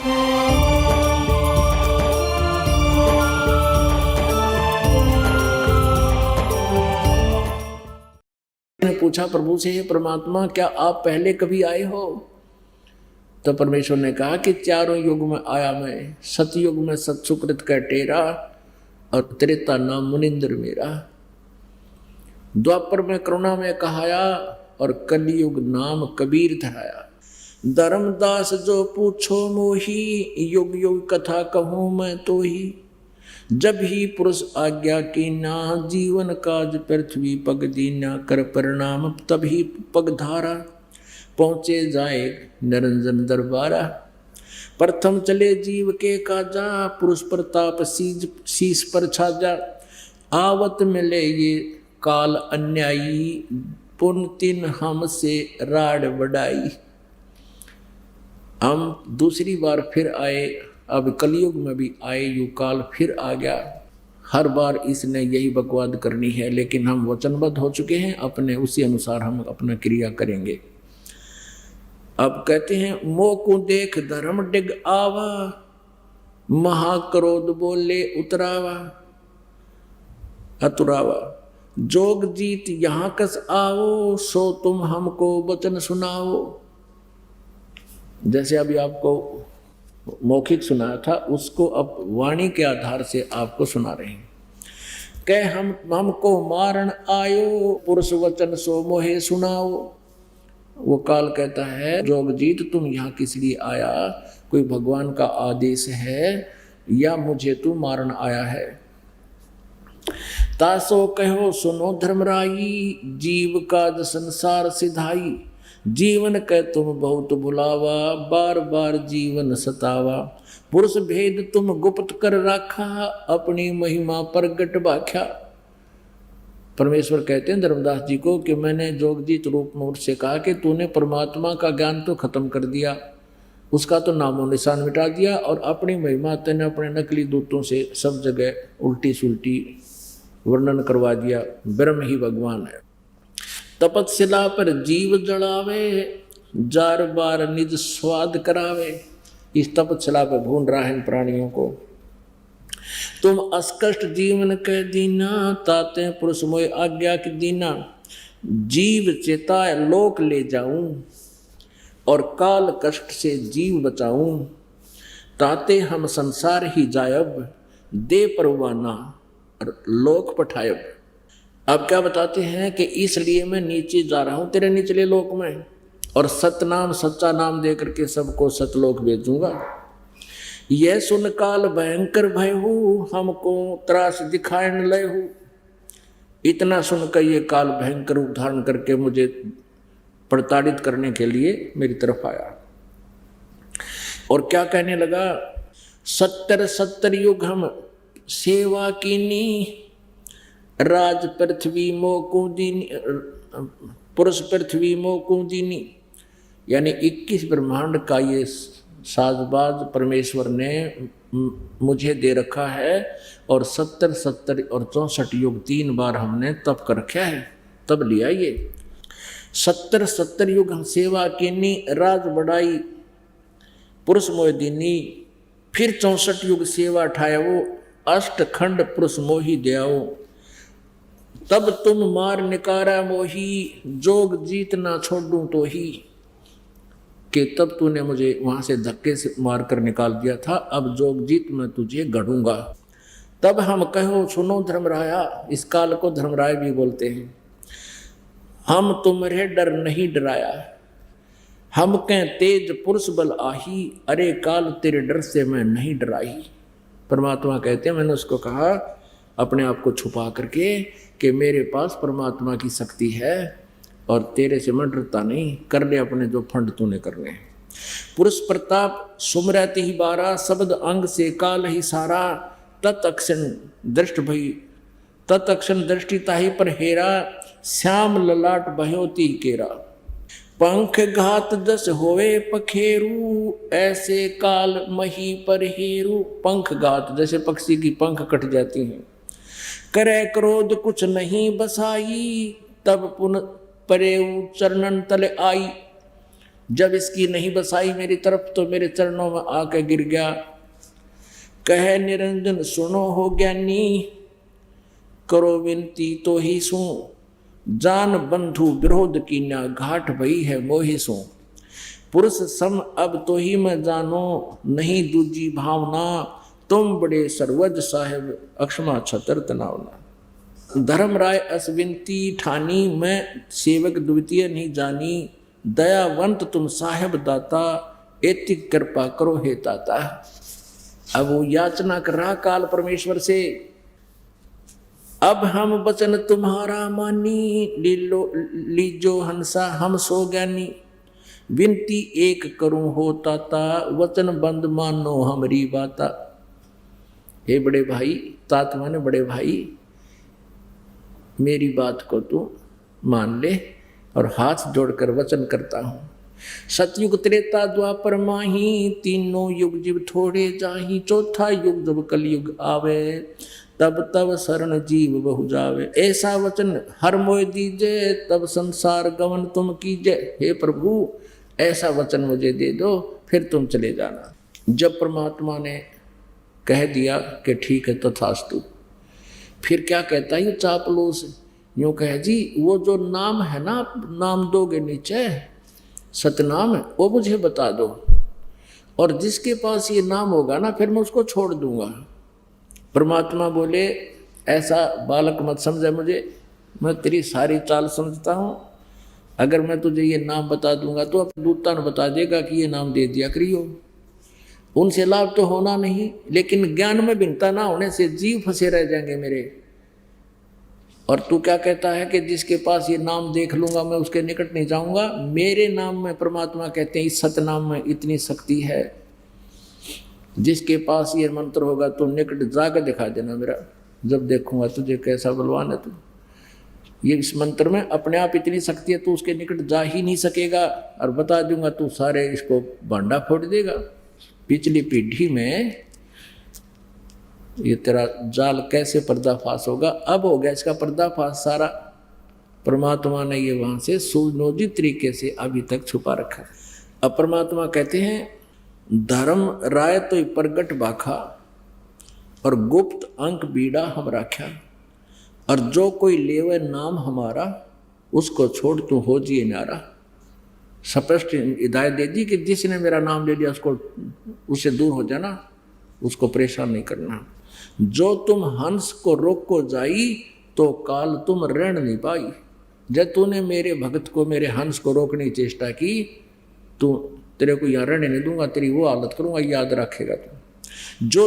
ने पूछा प्रभु से, हे परमात्मा, क्या आप पहले कभी आए हो? तो परमेश्वर ने कहा कि चारों युग में आया मैं। सतयुग में सत्सुकृत का टेरा और त्रेता नाम मुनिंद्र मेरा। द्वापर में करुणा में कहाया और कलयुग नाम कबीर धराया। धर्मदास जो पूछो मोही, युग युग कथा कहूँ मैं तो ही। जब ही पुरुष आज्ञा की ना, जीवन काज पृथ्वी पग दीना। कर परिणाम तभी पग धारा, पहुँचे जाए निरंजन दरबारा। प्रथम चले जीव के काजा, पुरुष प्रताप शीश पर छाजा। आवत मिले ये काल अन्यायी, पुन तिन हमसे राड बढ़ाई। हम दूसरी बार फिर आए, अब कलयुग में भी आए, यू काल फिर आ गया। हर बार इसने यही बकवाद करनी है, लेकिन हम वचनबद्ध हो चुके हैं, अपने उसी अनुसार हम अपना क्रिया करेंगे। अब कहते हैं, मोह को देख धर्म डिग आवा, महाक्रोध बोले उतरावा अतुरावा। जोग जीत यहाँ कस आओ, सो तुम हमको वचन सुनाओ। जैसे अभी आपको मौखिक सुनाया था, उसको अब वाणी के आधार से आपको सुना रहे हैं। कह हमको मारण आयो, पुरुष वचन सो मोहे सुनाओ। वो काल कहता है, जोगजीत तुम यहाँ किस लिए आया? कोई भगवान का आदेश है या मुझे तू मारण आया है? तासो कहो सुनो धर्मराई, जीव काज संसार सिधाई। जीवन कह तुम बहुत भुलावा, बार बार जीवन सतावा। पुरुष भेद तुम गुप्त कर रखा, अपनी महिमा प्रगट बाख्या। परमेश्वर कहते हैं धर्मदास जी को कि मैंने जोगजीत रूप में उससे कहा कि तूने परमात्मा का ज्ञान तो खत्म कर दिया, उसका तो नामो निशान मिटा दिया, और अपनी महिमा तेने अपने नकली दूतों से सब जगह उल्टी सुल्टी वर्णन करवा दिया। ब्रह्म ही भगवान है। तपस्या पर जीव जड़ावे, जार बार निज स्वाद करावे। इस तपस्या पर भून रहा है प्राणियों को। तुम अस्कष्ट जीवन कह दीना, ताते पुरुष मोय आज्ञा की दीना। जीव चेताए लोक ले जाऊं, और काल कष्ट से जीव बचाऊं। ताते हम संसार ही जायब, दे परवाना और लोक पठायब। अब क्या बताते हैं कि इसलिए मैं नीचे जा रहा हूं तेरे निचले लोक में, और सतनाम सच्चा नाम दे करके सबको सतलोक भेजूंगा। यह सुन काल भयंकर भय हूँ, हमको त्रास दिखाए न लय हूँ। इतना सुनकर ये काल भयंकर रूप धारण करके मुझे प्रताड़ित करने के लिए मेरी तरफ आया। और क्या कहने लगा, 70 युग हम सेवा कीनी, राज पृथ्वी मोकू दीनी, पुरुष पृथ्वी मोकू दीनी। यानी 21 ब्रह्मांड का ये साजबाज परमेश्वर ने मुझे दे रखा है, और 70 और 64 युग 3 बार हमने तप कर रखा है, तब लिया ये। 70 युग हम सेवा कीनी, राज बढ़ाई पुरुष मोह दीनी। फिर 64 युग सेवा ठायावो, अष्टखंड पुरुष मोही दयाओ। तब तुम मार निकारा मोही, जोग जीत ना छोड़ूं तो ही। कि तब तूने मुझे वहां से धक्के से मार कर निकाल दिया था, अब जोगजीत मैं तुझे गढ़ूंगा। तब हम कहो सुनो धर्मराया, इस काल को धर्मराय भी बोलते हैं। हम तुम्हारे डर नहीं डराया, हम कह तेज पुरुष बल आही। अरे काल तेरे डर से मैं नहीं डराई। परमात्मा कहते हैं, मैंने उसको कहा अपने आप को छुपा करके कि मेरे पास परमात्मा की शक्ति है और तेरे से मैं डरता नहीं, कर ले अपने जो फंड तूने करने हैं। पुरुष प्रताप सुमरति ही बारा, शब्द अंग से काल ही सारा। तत्क्षण दृष्ट भई, तत्क्षण दृष्टि ताही पर हेरा। श्याम ललाट बह्योती केरा, पंख घात जस होवे पखेरू। ऐसे काल मही पर हेरू। पंख घात जैसे पक्षी की पंख कट जाती हैं। करे क्रोध कुछ नहीं बसाई, तब पुन परेऊ चरणन तले आई। जब इसकी नहीं बसाई मेरी तरफ तो मेरे चरणों में आके गिर गया। कहे निरंजन सुनो हो ज्ञानी, करो विनती तो ही सू, जान बंधु विरोध कीन्या, घाट भई है मोहि सू। पुरुष सम अब तो ही मैं जानो, नहीं दूजी भावना, तुम बड़े सर्वज साहेब, अक्षमा छतर तनावना। धर्मराय अस विनती ठानी, मैं सेवक द्वितीय नहीं जानी, दयावंत तुम साहेब दाता, एति कृपा करो हे ताता। अब वो याचना कर रहा काल परमेश्वर से, अब हम वचन तुम्हारा मानी, लीजो हंसा हम सो ज्ञानी, विनती एक करूं हो ताता, वचन बंद मानो हमारी बाता। हे बड़े भाई, तात माने बड़े भाई, मेरी बात को तू मान ले और हाथ जोड़कर वचन करता हूं। सतयुग त्रेता द्वापर माही, तीनों युग जीव थोड़े जाही, चौथा युग जब कलयुग आवे, तब तब शरण जीव बहु जावे। ऐसा वचन हर मोय दीजे, तब संसार गमन तुम कीजे। हे प्रभु, ऐसा वचन मुझे दे दो, फिर तुम चले जाना। जब परमात्मा ने कह दिया कि ठीक है तथास्तु, फिर क्या कहता है चापलूस, यूं कहे जी वो जो नाम है ना, नाम दोगे नीचे सतनाम, वो मुझे बता दो, और जिसके पास ये नाम होगा ना फिर मैं उसको छोड़ दूंगा। परमात्मा बोले ऐसा बालक मत समझे मुझे, मैं तेरी सारी चाल समझता हूँ। अगर मैं तुझे ये नाम बता दूंगा तो अपने दूता ने बता देगा कि ये नाम दे दिया करियो, उनसे लाभ तो होना नहीं, लेकिन ज्ञान में भिन्नता ना होने से जीव फंसे रह जाएंगे मेरे। और तू क्या कहता है कि जिसके पास ये नाम देख लूंगा मैं उसके निकट नहीं जाऊंगा। मेरे नाम में परमात्मा कहते हैं इस सतनाम में इतनी शक्ति है, जिसके पास ये मंत्र होगा तो निकट जाकर दिखा देना मेरा, जब देखूंगा तुझे कैसा बलवान है तू। ये इस मंत्र में अपने आप इतनी शक्ति है, तू उसके निकट जा ही नहीं सकेगा, और बता दूंगा तू सारे इसको भांडा फोड़ देगा। पिछली पीढ़ी में ये तेरा जाल कैसे पर्दाफाश होगा, अब हो गया इसका पर्दाफाश सारा। परमात्मा ने ये वहां से सुनियोजित तरीके से अभी तक छुपा रखा है। अब परमात्मा कहते हैं धर्म राय तो प्रगट बाखा, और गुप्त अंक बीड़ा हम राख्या, और जो कोई लेवे नाम हमारा, उसको छोड़ तू हो जिए नारा। स्पष्ट हिदायत दे दी कि जिसने मेरा नाम ले लिया उसको, उससे दूर हो जाना, उसको परेशान नहीं करना। जो तुम हंस को रोक को जाई, तो काल तुम ऋण नहीं पाई। जब तूने मेरे भक्त को, मेरे हंस को रोकने की चेष्टा की, तो तेरे को यहाँ ऋण नहीं दूंगा, तेरी वो हालत करूंगा, याद रखेगा तू। जो